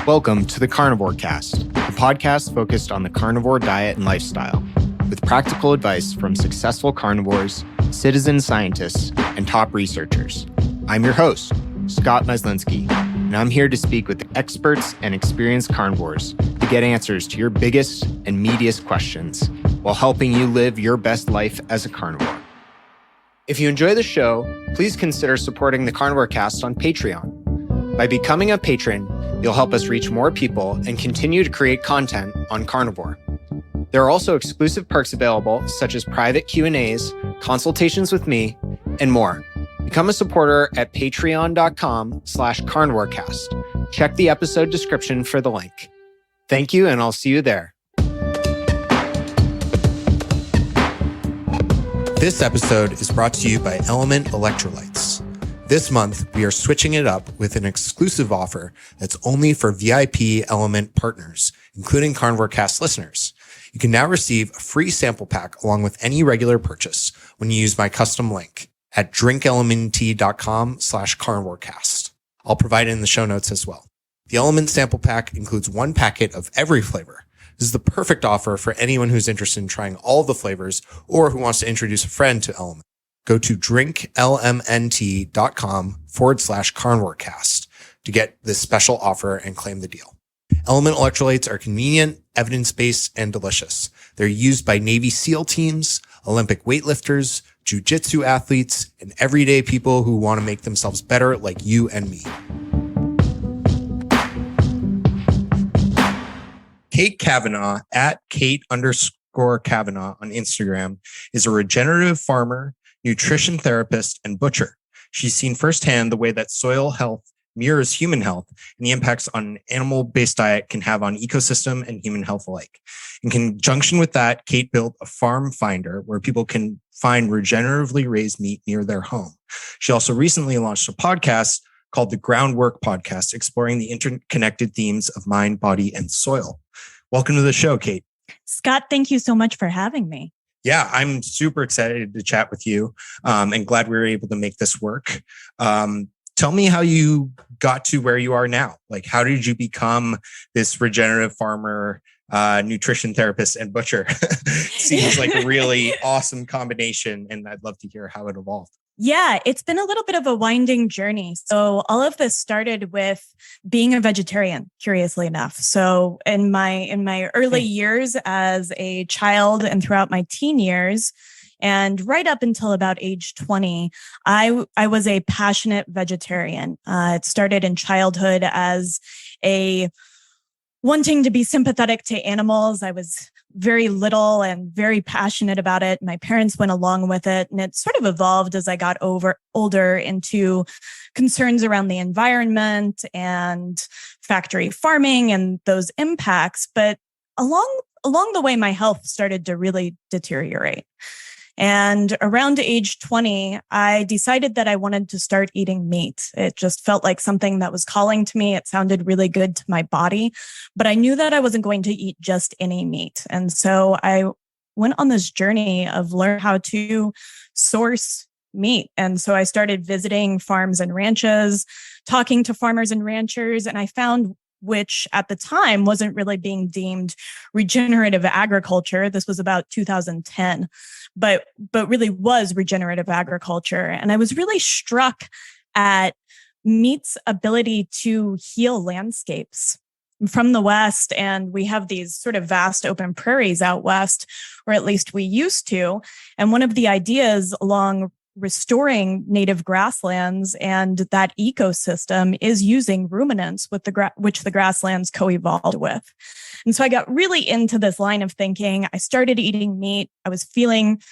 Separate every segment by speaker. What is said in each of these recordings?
Speaker 1: Welcome to the Carnivore Cast, a podcast focused on the carnivore diet and lifestyle, with practical advice from successful carnivores, citizen scientists, and top researchers. I'm your host, Scott Myslinski, and I'm here to speak with experts and experienced carnivores to get answers to your biggest and meatiest questions while helping you live your best life as a carnivore. If you enjoy the show, please consider supporting the Carnivore Cast on Patreon. By becoming a patron, you'll help us reach more people and continue to create content on carnivore. There are also exclusive perks available, such as private Q&As, consultations with me, and more. Become a supporter at patreon.com/carnivorecast. Check the episode description for the link. Thank you, and I'll see you there. This episode is brought to you by Element Electrolytes. This month, we are switching it up with an exclusive offer that's only for VIP Element partners, including Carnivore Cast listeners. You can now receive a free sample pack along with any regular purchase when you use my custom link at drinklmnt.com/carnivorecast. I'll provide it in the show notes as well. The Element sample pack includes one packet of every flavor. This is the perfect offer for anyone who's interested in trying all of the flavors or who wants to introduce a friend to Element. Go to drinklmnt.com/carnivorecast to get this special offer and claim the deal. Element electrolytes are convenient, evidence-based, and delicious. They're used by Navy SEAL teams, Olympic weightlifters, jiu-jitsu athletes, and everyday people who want to make themselves better like you and me. Kate Kavanaugh, at Kate_Kavanaugh on Instagram, is a regenerative farmer, nutrition therapist, and butcher. She's seen firsthand the way that soil health mirrors human health and the impacts on an animal-based diet can have on ecosystem and human health alike. In conjunction with that, Kate built a farm finder where people can find regeneratively raised meat near their home. She also recently launched a podcast called the Groundwork Podcast, exploring the interconnected themes of mind, body, and soil. Welcome to the show, Kate.
Speaker 2: Scott, thank you so much for having me.
Speaker 1: Yeah, I'm super excited to chat with you and glad we were able to make this work. Tell me how you got to where you are now. Like, how did you become this regenerative farmer, nutrition therapist, and butcher? Seems like a really awesome combination, and I'd love to hear how it evolved.
Speaker 2: Yeah, it's been a little bit of a winding journey. So all of this started with being a vegetarian, curiously enough. So in my early years as a child and throughout my teen years, and right up until about age 20, I was a passionate vegetarian. It started in childhood as a wanting to be sympathetic to animals. I was very little and very passionate about it. My parents went along with it, and it sort of evolved as I got older into concerns around the environment and factory farming and those impacts. But along the way, my health started to really deteriorate. And around age 20, I decided that I wanted to start eating meat. It just felt like something that was calling to me. It sounded really good to my body, but I knew that I wasn't going to eat just any meat. And so I went on this journey of learning how to source meat. And so I started visiting farms and ranches, talking to farmers and ranchers, and I found which at the time wasn't really being deemed regenerative agriculture. This was about 2010, but really was regenerative agriculture. And I was really struck at meat's ability to heal landscapes. I'm from the West, and we have these sort of vast open prairies out West, or at least we used to. And one of the ideas along restoring native grasslands and that ecosystem is using ruminants with which the grasslands co-evolved with. And so I got really into this line of thinking. I started eating meat. I was feeling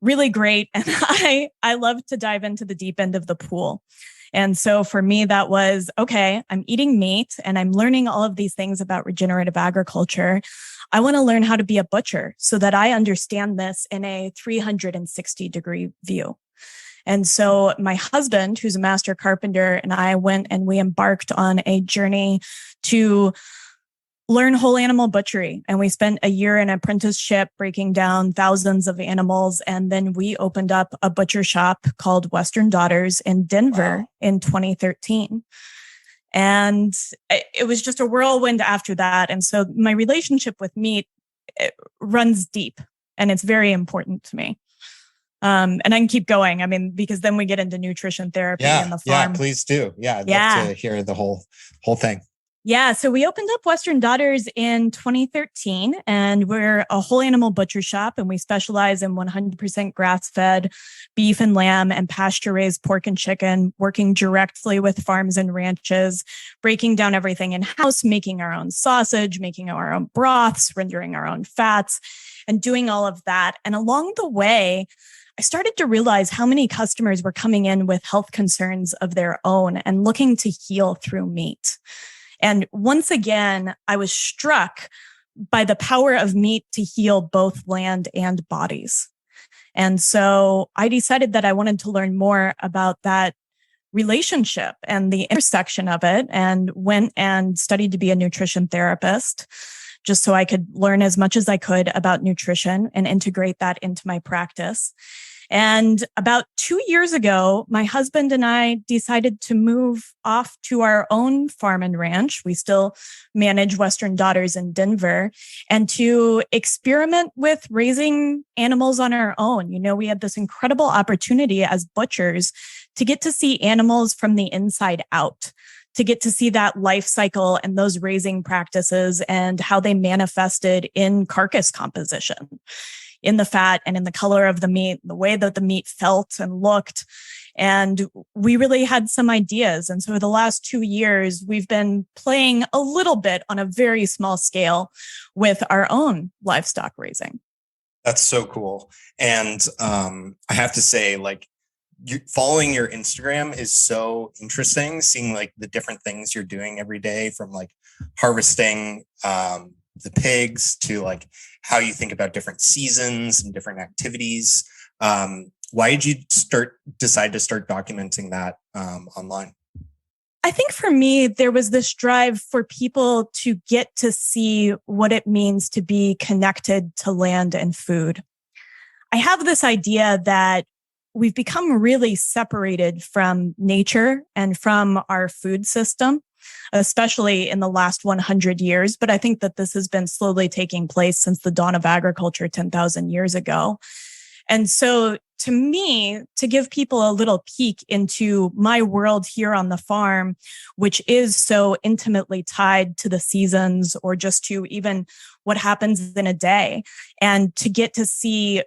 Speaker 2: really great. And I love to dive into the deep end of the pool. And so for me, that was, okay, I'm eating meat and I'm learning all of these things about regenerative agriculture. I want to learn how to be a butcher so that I understand this in a 360-degree view. And so my husband, who's a master carpenter, and I went and we embarked on a journey to learn whole animal butchery. And we spent a year in apprenticeship breaking down thousands of animals. And then we opened up a butcher shop called Western Daughters in Denver in 2013. And it was just a whirlwind after that. And so my relationship with meat, it runs deep, and it's very important to me. And I can keep going. I mean, because then we get into nutrition therapy and the farm.
Speaker 1: Yeah, please do. Yeah, I'd love to hear the whole thing.
Speaker 2: Yeah. So we opened up Western Daughters in 2013, and we're a whole animal butcher shop, and we specialize in 100% grass-fed beef and lamb and pasture-raised pork and chicken, working directly with farms and ranches, breaking down everything in-house, making our own sausage, making our own broths, rendering our own fats, and doing all of that. And along the way, I started to realize how many customers were coming in with health concerns of their own and looking to heal through meat. And once again, I was struck by the power of meat to heal both land and bodies. And so I decided that I wanted to learn more about that relationship and the intersection of it, and went and studied to be a nutrition therapist, just so I could learn as much as I could about nutrition and integrate that into my practice. And about 2 years ago, my husband and I decided to move off to our own farm and ranch. We still manage Western Daughters in Denver, and to experiment with raising animals on our own. You know, we had this incredible opportunity as butchers to get to see animals from the inside out, to get to see that life cycle and those raising practices and how they manifested in carcass composition, in the fat and in the color of the meat, the way that the meat felt and looked. And we really had some ideas. And so the last 2 years, we've been playing a little bit on a very small scale with our own livestock raising.
Speaker 1: That's so cool. And I have to say, like, following your Instagram is so interesting, seeing like the different things you're doing every day, from like harvesting the pigs to like how you think about different seasons and different activities. Why did you decide to start documenting that online?
Speaker 2: I think for me, there was this drive for people to get to see what it means to be connected to land and food. I have this idea that we've become really separated from nature and from our food system, especially in the last 100 years. But I think that this has been slowly taking place since the dawn of agriculture 10,000 years ago. And so to me, to give people a little peek into my world here on the farm, which is so intimately tied to the seasons or just to even what happens in a day, and to get to see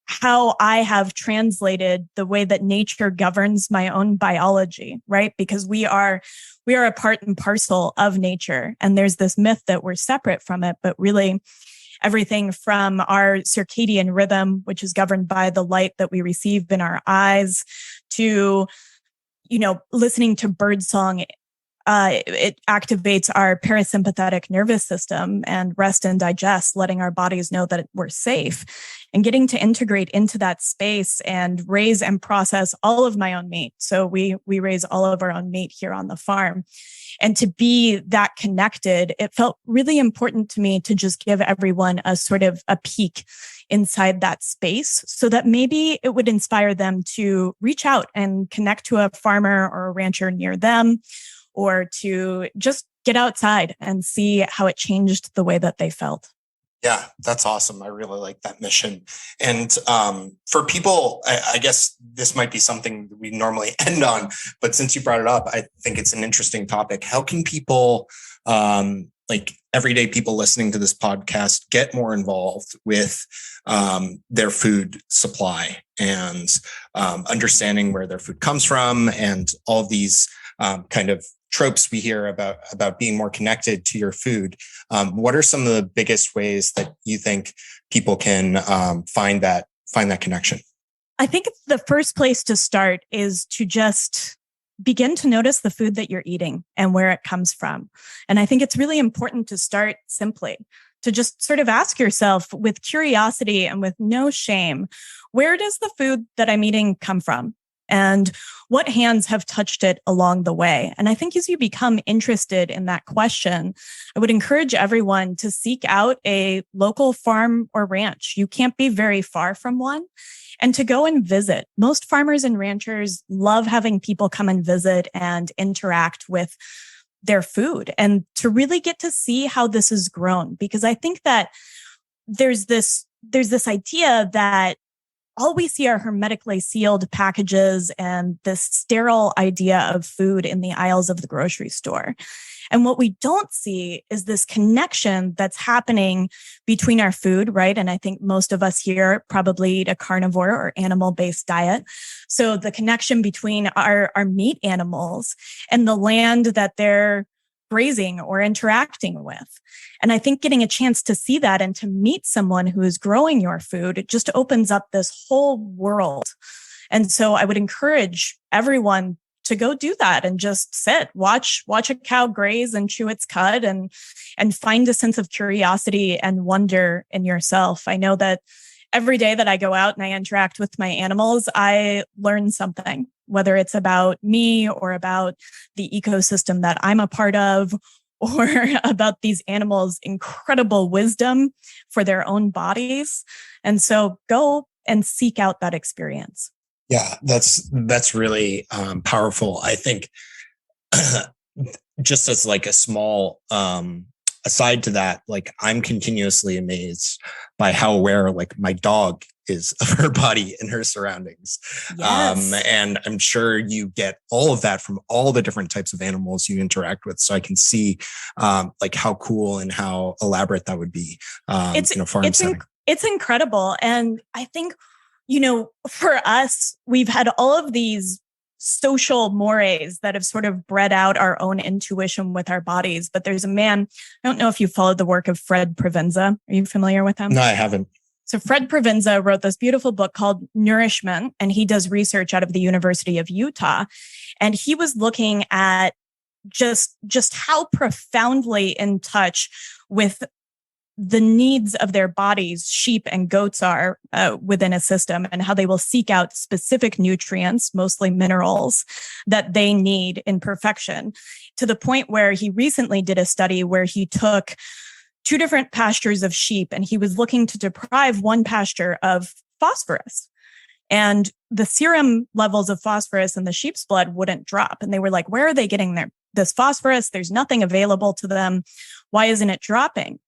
Speaker 2: how I have translated the way that nature governs my own biology, right? Because we are a part and parcel of nature. And there's this myth that we're separate from it, but really everything from our circadian rhythm, which is governed by the light that we receive in our eyes, to, listening to birdsong. It activates our parasympathetic nervous system and rest and digest, letting our bodies know that we're safe, and getting to integrate into that space and raise and process all of my own meat. So we raise all of our own meat here on the farm. And to be that connected, it felt really important to me to just give everyone a sort of a peek inside that space, so that maybe it would inspire them to reach out and connect to a farmer or a rancher near them, or to just get outside and see how it changed the way that they felt.
Speaker 1: Yeah, that's awesome. I really like that mission. And for people, I guess this might be something we normally end on, but since you brought it up, I think it's an interesting topic. How can people, like everyday people listening to this podcast, get more involved with their food supply and understanding where their food comes from, and all of these kind of tropes we hear about being more connected to your food? What are some of the biggest ways that you think people can find that connection?
Speaker 2: I think the first place to start is to just begin to notice the food that you're eating and where it comes from. And I think it's really important to start simply, to just sort of ask yourself with curiosity and with no shame, where does the food that I'm eating come from? And what hands have touched it along the way? And I think as you become interested in that question, I would encourage everyone to seek out a local farm or ranch. You can't be very far from one, and to go and visit. Most farmers and ranchers love having people come and visit and interact with their food and to really get to see how this has grown. Because I think that there's this idea that all we see are hermetically sealed packages and this sterile idea of food in the aisles of the grocery store. And what we don't see is this connection that's happening between our food, right? And I think most of us here probably eat a carnivore or animal-based diet. So the connection between our meat animals and the land that they're grazing or interacting with. And I think getting a chance to see that and to meet someone who is growing your food, it just opens up this whole world. And so I would encourage everyone to go do that and just sit, watch a cow graze and chew its cud and find a sense of curiosity and wonder in yourself. I know that every day that I go out and I interact with my animals, I learn something, whether it's about me or about the ecosystem that I'm a part of, or about these animals' incredible wisdom for their own bodies. And so go and seek out that experience.
Speaker 3: Yeah, that's really powerful. I think just as like a small aside to that, like I'm continuously amazed by how aware like my dog is of her body and her surroundings.
Speaker 2: Yes.
Speaker 3: And I'm sure you get all of that from all the different types of animals you interact with. So I can see like how cool and how elaborate that would be in a farm setting.
Speaker 2: It's incredible. And I think, for us, we've had all of these social mores that have sort of bred out our own intuition with our bodies. But there's a man, I don't know if you followed the work of Fred Provenza. Are you familiar with him?
Speaker 3: No, I haven't.
Speaker 2: So Fred Provenza wrote this beautiful book called Nourishment, and he does research out of the University of Utah. And he was looking at just how profoundly in touch with the needs of their bodies sheep and goats are within a system, and how they will seek out specific nutrients, mostly minerals, that they need in perfection, to the point where he recently did a study where he took 2 different pastures of sheep and he was looking to deprive one pasture of phosphorus. And the serum levels of phosphorus in the sheep's blood wouldn't drop. And they were like, where are they getting this phosphorus? There's nothing available to them. Why isn't it dropping?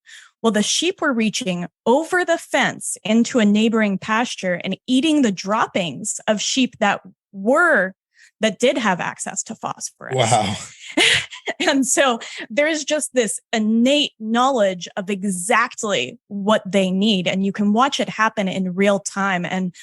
Speaker 2: Well, the sheep were reaching over the fence into a neighboring pasture and eating the droppings of sheep that did have access to phosphorus.
Speaker 3: Wow.
Speaker 2: And so there's just this innate knowledge of exactly what they need. And you can watch it happen in real time. And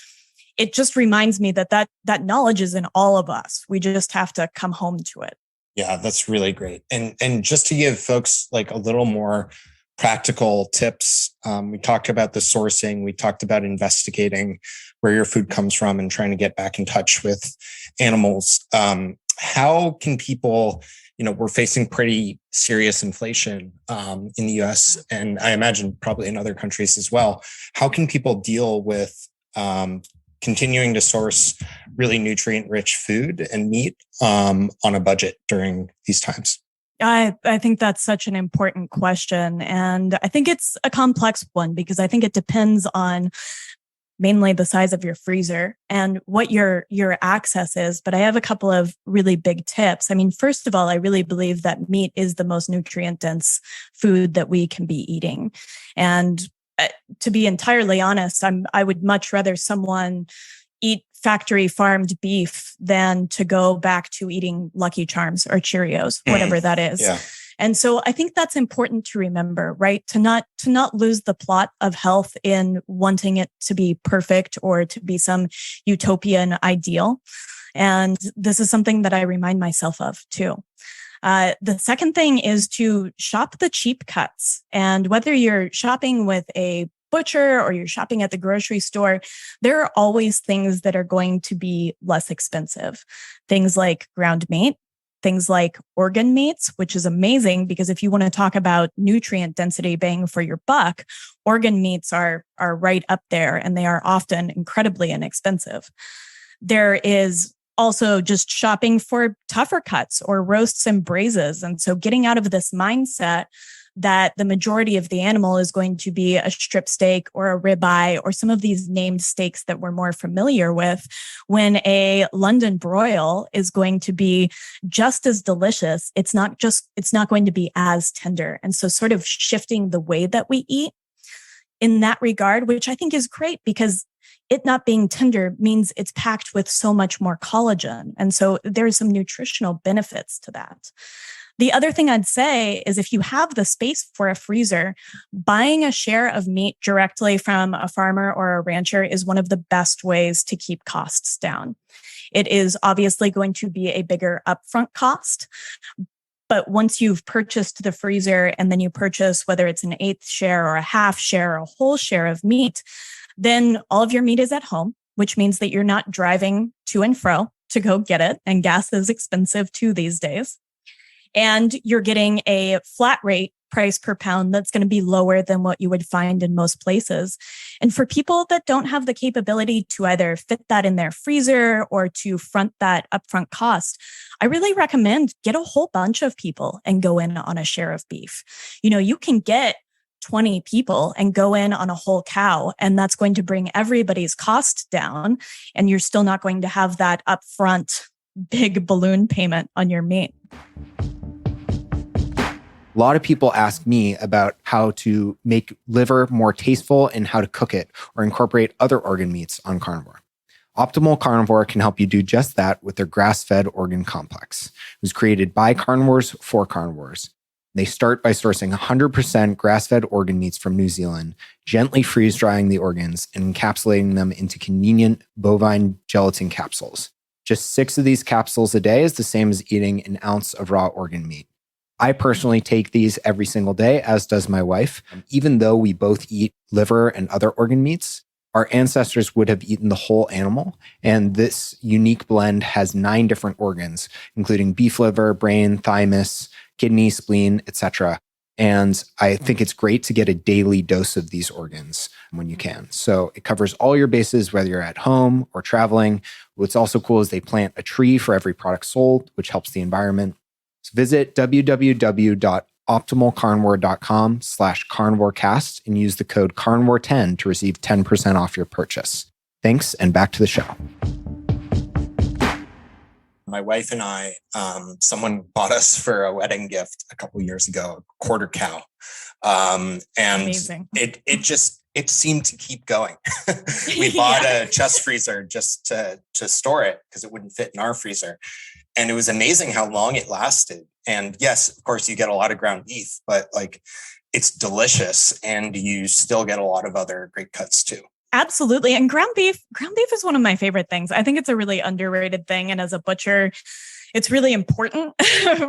Speaker 2: it just reminds me that knowledge is in all of us. We just have to come home to it.
Speaker 3: Yeah, that's really great. And just to give folks like a little more practical tips, we talked about the sourcing. We talked about investigating where your food comes from and trying to get back in touch with animals. How can people, we're facing pretty serious inflation in the US, and I imagine probably in other countries as well. How can people deal with continuing to source really nutrient-rich food and meat on a budget during these times?
Speaker 2: I think that's such an important question. And I think it's a complex one because I think it depends on mainly the size of your freezer and what your access is. But I have a couple of really big tips. I mean, first of all, I really believe that meat is the most nutrient-dense food that we can be eating. And to be entirely honest, I would much rather someone eat factory farmed beef than to go back to eating Lucky Charms or Cheerios, whatever that is.
Speaker 3: Yeah.
Speaker 2: And so I think that's important to remember, right? To not lose the plot of health in wanting it to be perfect or to be some utopian ideal. And this is something that I remind myself of too. The second thing is to shop the cheap cuts. And whether you're shopping with a butcher or you're shopping at the grocery store, there are always things that are going to be less expensive. Things like ground meat, things like organ meats, which is amazing because if you want to talk about nutrient density bang for your buck, organ meats are right up there and they are often incredibly inexpensive. There is also just shopping for tougher cuts or roasts and braises. And so getting out of this mindset that the majority of the animal is going to be a strip steak or a ribeye or some of these named steaks that we're more familiar with, when a London broil is going to be just as delicious. It's not going to be as tender. And so sort of shifting the way that we eat in that regard, which I think is great because it not being tender means it's packed with so much more collagen. And so there's some nutritional benefits to that. The other thing I'd say is if you have the space for a freezer, buying a share of meat directly from a farmer or a rancher is one of the best ways to keep costs down. It is obviously going to be a bigger upfront cost, but once you've purchased the freezer and then you purchase whether it's an eighth share or a half share or a whole share of meat, then all of your meat is at home, which means that you're not driving to and fro to go get it. And gas is expensive too these days. And you're getting a flat rate price per pound that's going to be lower than what you would find in most places. And for people that don't have the capability to either fit that in their freezer or to front that upfront cost, I really recommend get a whole bunch of people and go in on a share of beef. You can get 20 people and go in on a whole cow, and that's going to bring everybody's cost down. And you're still not going to have that upfront big balloon payment on your meat.
Speaker 1: A lot of people ask me about how to make liver more tasteful and how to cook it or incorporate other organ meats on carnivore. Optimal Carnivore can help you do just that with their grass-fed organ complex. It was created by carnivores for carnivores. They start by sourcing 100% grass-fed organ meats from New Zealand, gently freeze-drying the organs and encapsulating them into convenient bovine gelatin capsules. Just 6 of these capsules a day is the same as eating an ounce of raw organ meat. I personally take these every single day, as does my wife. Even though we both eat liver and other organ meats, our ancestors would have eaten the whole animal. And this unique blend has 9 different organs, including beef liver, brain, thymus, kidney, spleen, etc. And I think it's great to get a daily dose of these organs when you can. So it covers all your bases, whether you're at home or traveling. What's also cool is they plant a tree for every product sold, which helps the environment. So visit www.optimalcarnivore.com/carnivorecast and use the code carnivore10 to receive 10% off your purchase. Thanks, and back to the show.
Speaker 3: My wife and I, someone bought us for a wedding gift a couple of years ago, a quarter cow. And
Speaker 2: Amazing.
Speaker 3: it seemed to keep going. We bought a chest freezer just to store it because it wouldn't fit in our freezer. And it was amazing how long it lasted. And yes, of course, you get a lot of ground beef, but it's delicious and you still get a lot of other great cuts too.
Speaker 2: Absolutely. And ground beef is one of my favorite things. I think it's a really underrated thing. And as a butcher, it's really important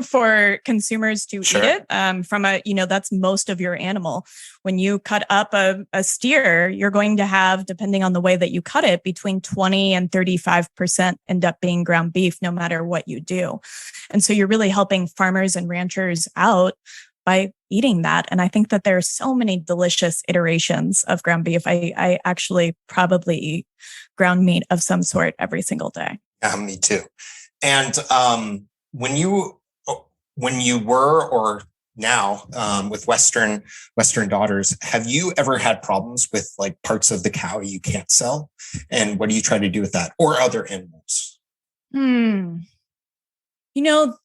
Speaker 2: for consumers to eat it that's most of your animal. When you cut up a steer, you're going to have, depending on the way that you cut it, between 20 and 35% end up being ground beef, no matter what you do. And so you're really helping farmers and ranchers out by eating that. And I think that there are so many delicious iterations of ground beef. I actually probably eat ground meat of some sort every single day.
Speaker 3: Yeah, me too. And when you were or now with Western daughters, have you ever had problems with parts of the cow you can't sell? And what do you try to do with that or other animals?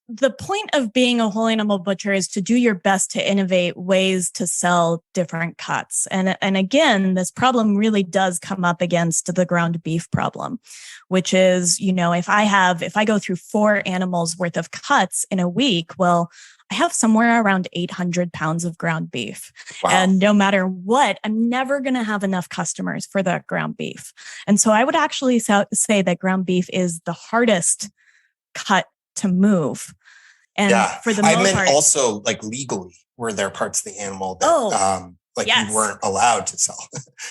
Speaker 2: The point of being a whole animal butcher is to do your best to innovate ways to sell different cuts. And again, this problem really does come up against the ground beef problem, which is, if I go through 4 animals worth of cuts in a week, well, I have somewhere around 800 pounds of ground beef. Wow. And no matter what, I'm never going to have enough customers for that ground beef. And so I would actually say that ground beef is the hardest cut to move. And for the most part,
Speaker 3: also legally, were there parts of the animal that yes. You weren't allowed to sell?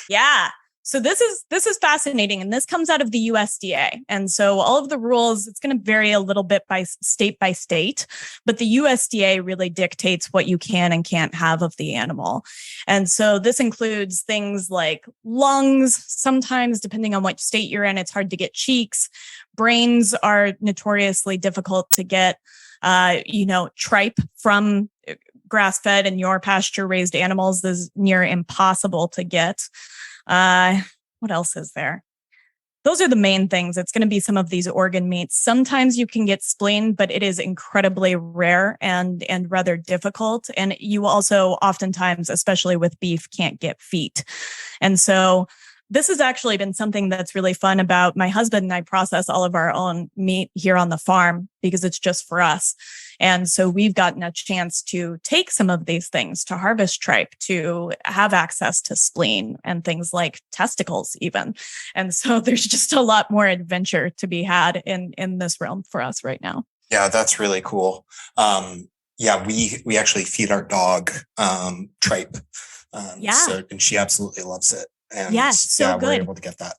Speaker 2: Yeah. So this is fascinating. And this comes out of the USDA. And so all of the rules, it's going to vary a little bit by state, but the USDA really dictates what you can and can't have of the animal. And so this includes things like lungs. Sometimes, depending on what state you're in, it's hard to get cheeks. Brains are notoriously difficult to get, tripe from grass-fed and your pasture-raised animals is near impossible to get. What else is there? Those are the main things. It's going to be some of these organ meats. Sometimes you can get spleen, but it is incredibly rare and rather difficult. And you also oftentimes, especially with beef, can't get feet. And so this has actually been something that's really fun about my husband and I process all of our own meat here on the farm because it's just for us. And so we've gotten a chance to take some of these things to harvest tripe, to have access to spleen and things like testicles even. And so there's just a lot more adventure to be had in this realm for us right now.
Speaker 3: Yeah, that's really cool. We actually feed our dog tripe. And she absolutely loves it. And good. We're able to get that.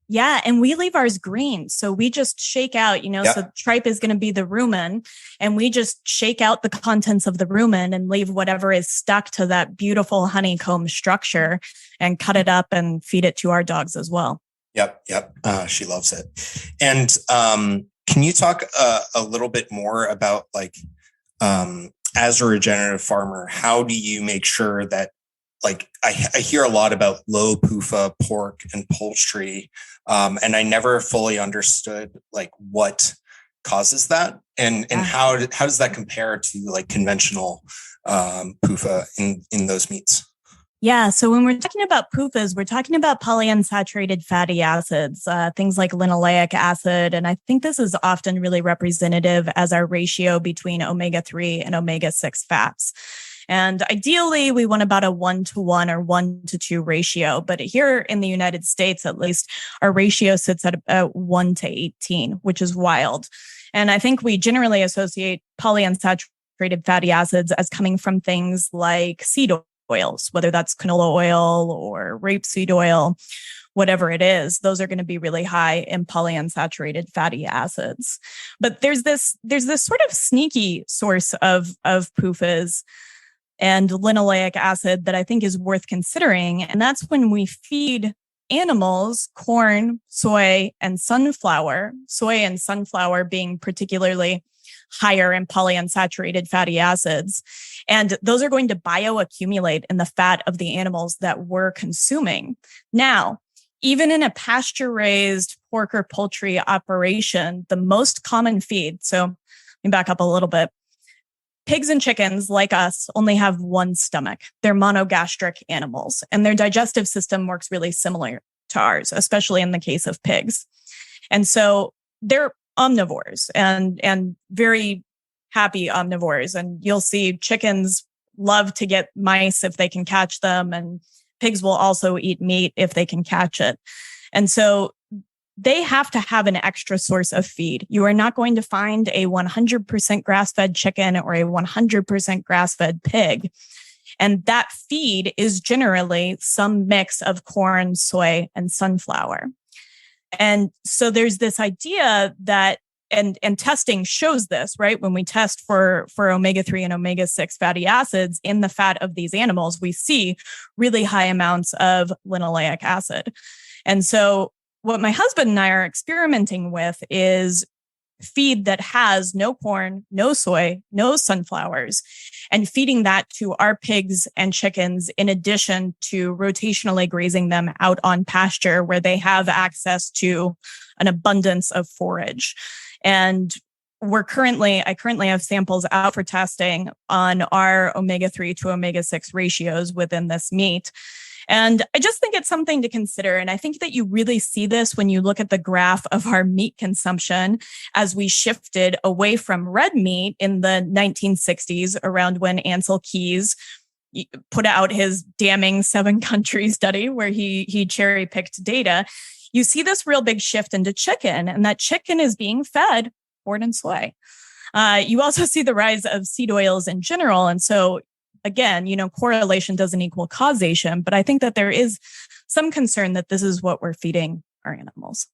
Speaker 2: Yeah. And we leave ours green. So we just shake out, so tripe is going to be the rumen, and we just shake out the contents of the rumen and leave whatever is stuck to that beautiful honeycomb structure and cut it up and feed it to our dogs as well.
Speaker 3: Yep. She loves it. And can you talk a little bit more about as a regenerative farmer, how do you make sure that I hear a lot about low PUFA pork and poultry, and I never fully understood what causes that, and how does that compare to conventional PUFA in those meats?
Speaker 2: Yeah. So when we're talking about PUFAs, we're talking about polyunsaturated fatty acids, things like linoleic acid. And I think this is often really representative as our ratio between omega-3 and omega-6 fats. And ideally, we want about a 1-to-1 or 1-to-2 ratio. But here in the United States, at least, our ratio sits at about 1-to-18, which is wild. And I think we generally associate polyunsaturated fatty acids as coming from things like seed oils, whether that's canola oil or rapeseed oil, whatever it is. Those are going to be really high in polyunsaturated fatty acids. But there's this sort of sneaky source of PUFAs and linoleic acid that I think is worth considering. And that's when we feed animals corn, soy, and sunflower, soy and sunflower being particularly higher in polyunsaturated fatty acids. And those are going to bioaccumulate in the fat of the animals that we're consuming. Now, even in a pasture-raised pork or poultry operation, the most common feed, so let me back up a little bit. Pigs and chickens, like us, only have one stomach. They're monogastric animals, and their digestive system works really similar to ours, especially in the case of pigs. And so they're omnivores and very happy omnivores. And you'll see chickens love to get mice if they can catch them, and pigs will also eat meat if they can catch it. And so they have to have an extra source of feed. You are not going to find a 100% grass-fed chicken or a 100% grass-fed pig. And that feed is generally some mix of corn, soy, and sunflower. And so there's this idea that, and testing shows this, right? When we test for omega-3 and omega-6 fatty acids in the fat of these animals, we see really high amounts of linoleic acid. And so what my husband and I are experimenting with is feed that has no corn, no soy, no sunflowers, and feeding that to our pigs and chickens in addition to rotationally grazing them out on pasture where they have access to an abundance of forage. And I currently have samples out for testing on our omega-3 to omega-6 ratios within this meat. And I just think it's something to consider. And I think that you really see this when you look at the graph of our meat consumption as we shifted away from red meat in the 1960s, around when Ansel Keys put out his damning 7-country study where he cherry-picked data. You see this real big shift into chicken, and that chicken is being fed corn and soy. You also see the rise of seed oils in general. And so again, correlation doesn't equal causation, but I think that there is some concern that this is what we're feeding our animals.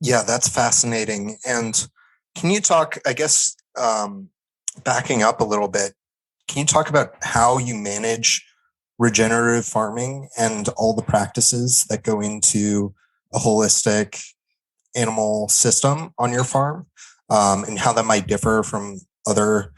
Speaker 3: Yeah, that's fascinating. And can you talk, I guess, backing up a little bit, can you talk about how you manage regenerative farming and all the practices that go into a holistic animal system on your farm, and how that might differ from other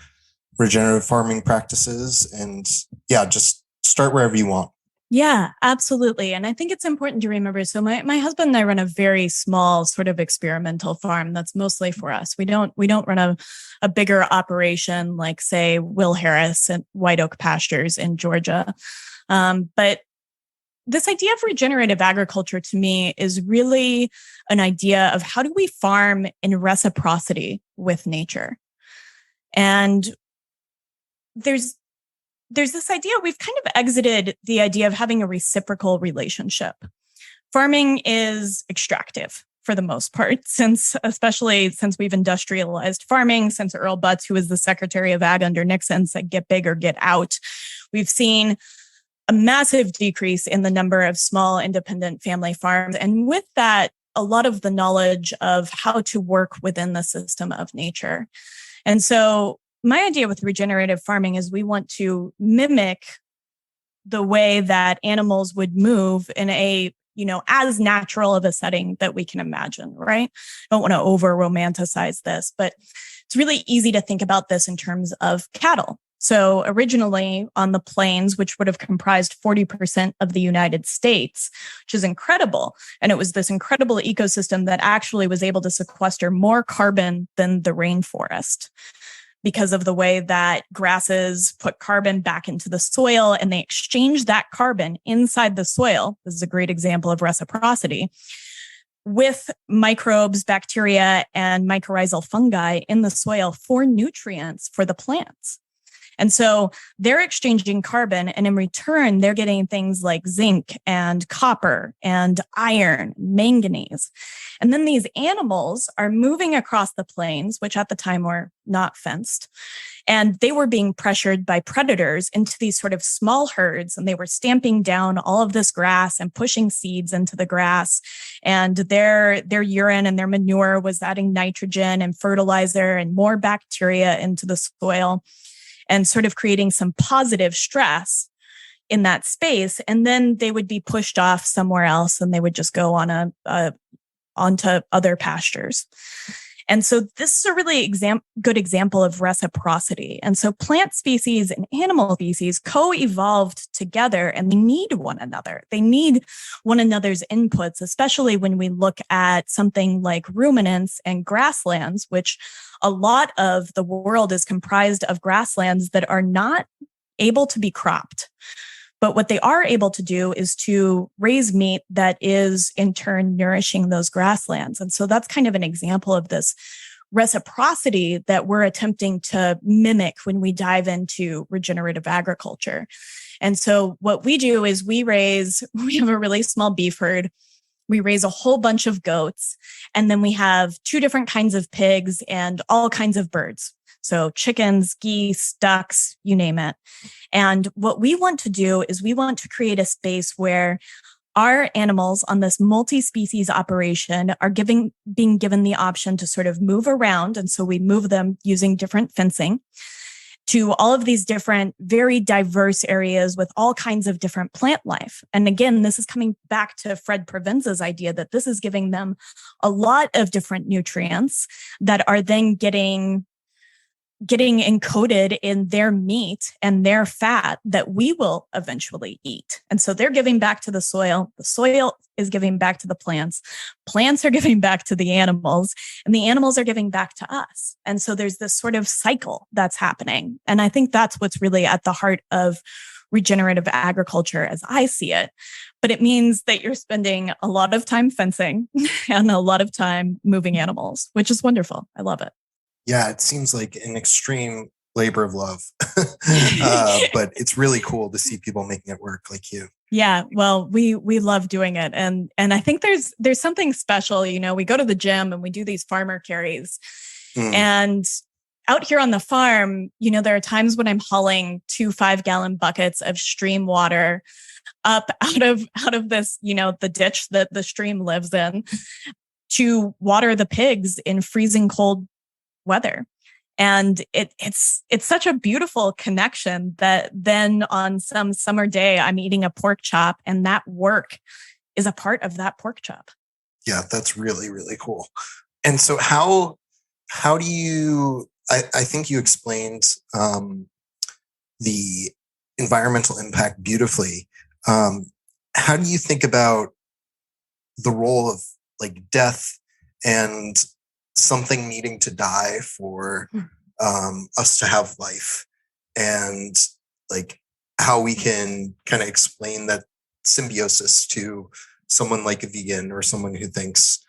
Speaker 3: regenerative farming practices. And yeah, just start wherever you want.
Speaker 2: Yeah, absolutely. And I think it's important to remember. So my husband and I run a very small sort of experimental farm that's mostly for us. We don't run a bigger operation like, say, Will Harris at White Oak Pastures in Georgia. But this idea of regenerative agriculture to me is really an idea of how do we farm in reciprocity with nature? And there's this idea, we've kind of exited the idea of having a reciprocal relationship. Farming is extractive for the most part, especially since we've industrialized farming, since Earl Butz, who was the Secretary of Ag under Nixon, said, get big or get out. We've seen a massive decrease in the number of small independent family farms. And with that, a lot of the knowledge of how to work within the system of nature. And so my idea with regenerative farming is we want to mimic the way that animals would move in a, as natural of a setting that we can imagine, right? I don't want to over romanticize this, but it's really easy to think about this in terms of cattle. So originally on the plains, which would have comprised 40% of the United States, which is incredible. And it was this incredible ecosystem that actually was able to sequester more carbon than the rainforest, because of the way that grasses put carbon back into the soil and they exchange that carbon inside the soil. This is a great example of reciprocity with microbes, bacteria, and mycorrhizal fungi in the soil for nutrients for the plants. And so they're exchanging carbon, and in return, they're getting things like zinc and copper and iron, manganese. And then these animals are moving across the plains, which at the time were not fenced. And they were being pressured by predators into these sort of small herds, and they were stamping down all of this grass and pushing seeds into the grass. And their urine and their manure was adding nitrogen and fertilizer and more bacteria into the soil, and sort of creating some positive stress in that space. And then they would be pushed off somewhere else, and they would just go on onto other pastures. And so this is a really good example of reciprocity. And so plant species and animal species co-evolved together, and they need one another. They need one another's inputs, especially when we look at something like ruminants and grasslands, which a lot of the world is comprised of grasslands that are not able to be cropped. But what they are able to do is to raise meat that is in turn nourishing those grasslands. And so that's kind of an example of this reciprocity that we're attempting to mimic when we dive into regenerative agriculture. And so what we do is we have a really small beef herd. We raise a whole bunch of goats, and then we have 2 different kinds of pigs and all kinds of birds. So chickens, geese, ducks, you name it. And what we want to do is we want to create a space where our animals on this multi-species operation are being given the option to sort of move around. And so we move them using different fencing to all of these different, very diverse areas with all kinds of different plant life. And again, this is coming back to Fred Provenza's idea that this is giving them a lot of different nutrients that are then getting encoded in their meat and their fat that we will eventually eat. And so they're giving back to the soil is giving back to the plants are giving back to the animals, and the animals are giving back to us. And so there's this sort of cycle that's happening. And I think that's what's really at the heart of regenerative agriculture as I see it. But it means that you're spending a lot of time fencing and a lot of time moving animals, which is wonderful. I love it.
Speaker 3: Yeah, it seems like an extreme labor of love, but it's really cool to see people making it work like you.
Speaker 2: Yeah, well, we love doing it, and I think there's something special. We go to the gym and we do these farmer carries, and out here on the farm, there are times when I'm hauling 2 5-gallon buckets of stream water up out of this, the ditch that the stream lives in, to water the pigs in freezing cold weather. And it's such a beautiful connection that then on some summer day, I'm eating a pork chop, and that work is a part of that pork chop.
Speaker 3: Yeah, that's really, really cool. And so how do you I think you explained the environmental impact beautifully. How do you think about the role of like death and something needing to die for us to have life, and like how we can kind of explain that symbiosis to someone like a vegan or someone who thinks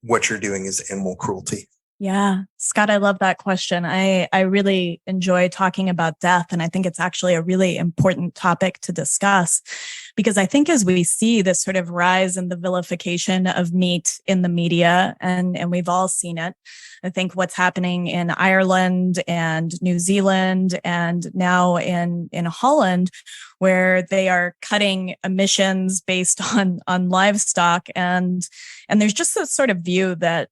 Speaker 3: what you're doing is animal cruelty?
Speaker 2: Yeah, Scott, I love that question. I really enjoy talking about death. And I think it's actually a really important topic to discuss, because I think as we see this sort of rise in the vilification of meat in the media, and we've all seen it, I think what's happening in Ireland and New Zealand and now in Holland, where they are cutting emissions based on livestock. And there's just this sort of view that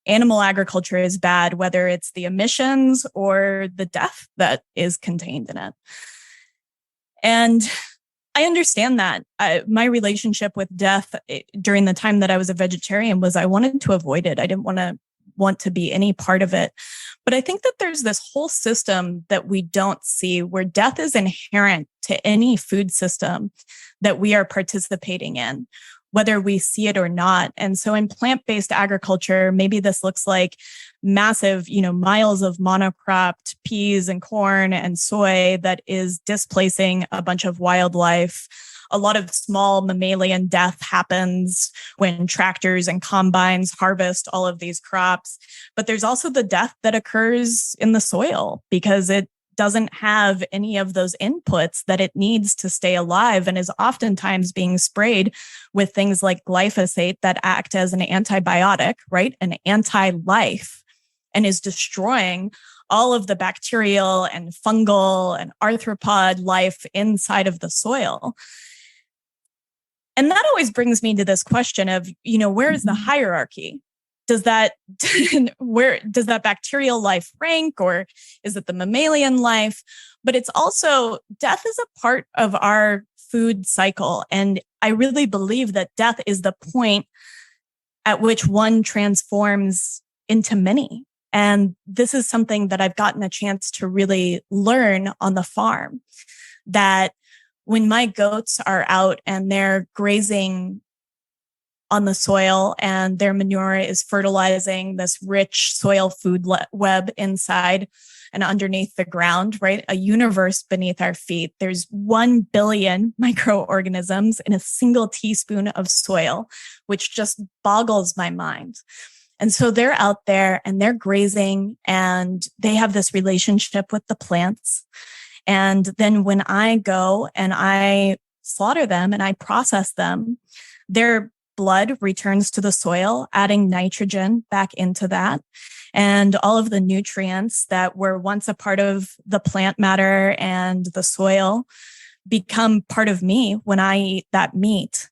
Speaker 2: animal agriculture is bad, whether it's the emissions or the death that is contained in it. And I understand that. My relationship with death during the time that I was a vegetarian was I wanted to avoid it. I didn't want to be any part of it. But I think that there's this whole system that we don't see where death is inherent to any food system that we are participating in, whether we see it or not. And so in plant-based agriculture, maybe this looks like massive, miles of monocropped peas and corn and soy that is displacing a bunch of wildlife. A lot of small mammalian death happens when tractors and combines harvest all of these crops. But there's also the death that occurs in the soil because it doesn't have any of those inputs that it needs to stay alive, and is oftentimes being sprayed with things like glyphosate that act as an antibiotic, right? An anti-life, and is destroying all of the bacterial and fungal and arthropod life inside of the soil. And that always brings me to this question of, where is the hierarchy? Does that bacterial life rank, or is it the mammalian life? But it's also, death is a part of our food cycle. And I really believe that death is the point at which one transforms into many. And this is something that I've gotten a chance to really learn on the farm, that when my goats are out and they're grazing on the soil and their manure is fertilizing this rich soil food web inside and underneath the ground, right? A universe beneath our feet. There's 1 billion microorganisms in a single teaspoon of soil, which just boggles my mind. And so they're out there and they're grazing and they have this relationship with the plants. And then when I go and I slaughter them and I process them, their blood returns to the soil, adding nitrogen back into that. And all of the nutrients that were once a part of the plant matter and the soil become part of me when I eat that meat.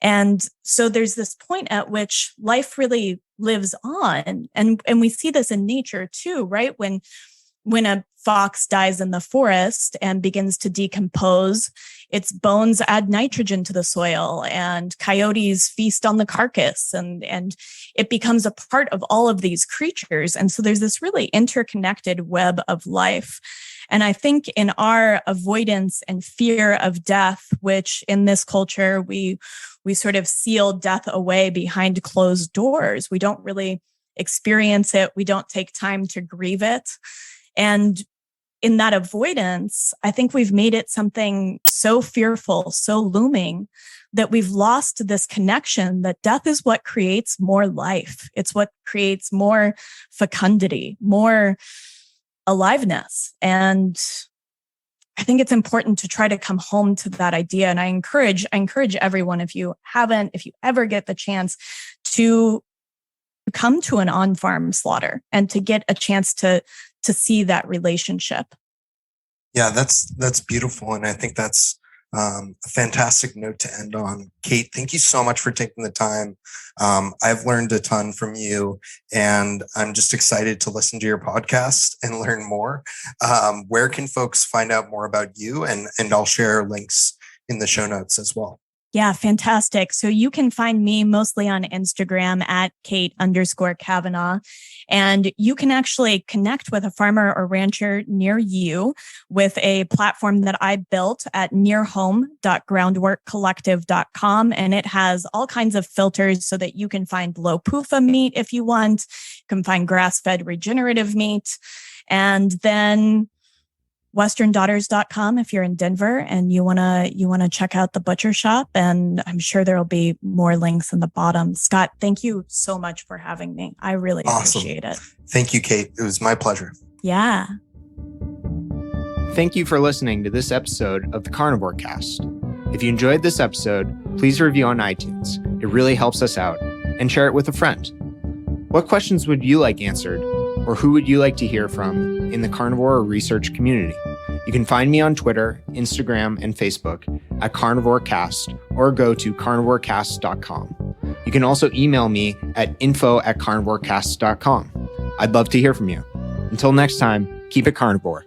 Speaker 2: And so there's this point at which life really lives on. And we see this in nature too, right? When a fox dies in the forest and begins to decompose, its bones add nitrogen to the soil, and coyotes feast on the carcass, and it becomes a part of all of these creatures. And so there's this really interconnected web of life. And I think in our avoidance and fear of death, which in this culture, we sort of seal death away behind closed doors. We don't really experience it. We don't take time to grieve it. And in that avoidance, I think we've made it something so fearful, so looming, that we've lost this connection that death is what creates more life. It's what creates more fecundity, more aliveness. And I think it's important to try to come home to that idea. And I encourage everyone, if you ever get the chance, to come to an on-farm slaughter and to get a chance to see that relationship.
Speaker 3: Yeah, that's beautiful. And I think that's a fantastic note to end on. Kate, thank you so much for taking the time. I've learned a ton from you, and I'm just excited to listen to your podcast and learn more. Where can folks find out more about you? And I'll share links in the show notes as well.
Speaker 2: Yeah, fantastic. So you can find me mostly on Instagram at Kate_Kavanaugh. And you can actually connect with a farmer or rancher near you with a platform that I built at nearhome.groundworkcollective.com. And it has all kinds of filters so that you can find low PUFA meat if you want. You can find grass-fed regenerative meat. And then westerndaughters.com if you're in Denver and you want to check out the butcher shop, and I'm sure there'll be more links in the bottom. Scott, thank you so much for having me. I really appreciate it.
Speaker 3: Thank you, Kate. It was my pleasure.
Speaker 2: Yeah.
Speaker 1: Thank you for listening to this episode of the Carnivore Cast. If you enjoyed this episode, please review on iTunes. It really helps us out, and share it with a friend. What questions would you like answered, or who would you like to hear from in the carnivore research community? You can find me on Twitter, Instagram, and Facebook at CarnivoreCast, or go to carnivorecast.com. You can also email me at info@carnivorecast.com. I'd love to hear from you. Until next time, keep it carnivore.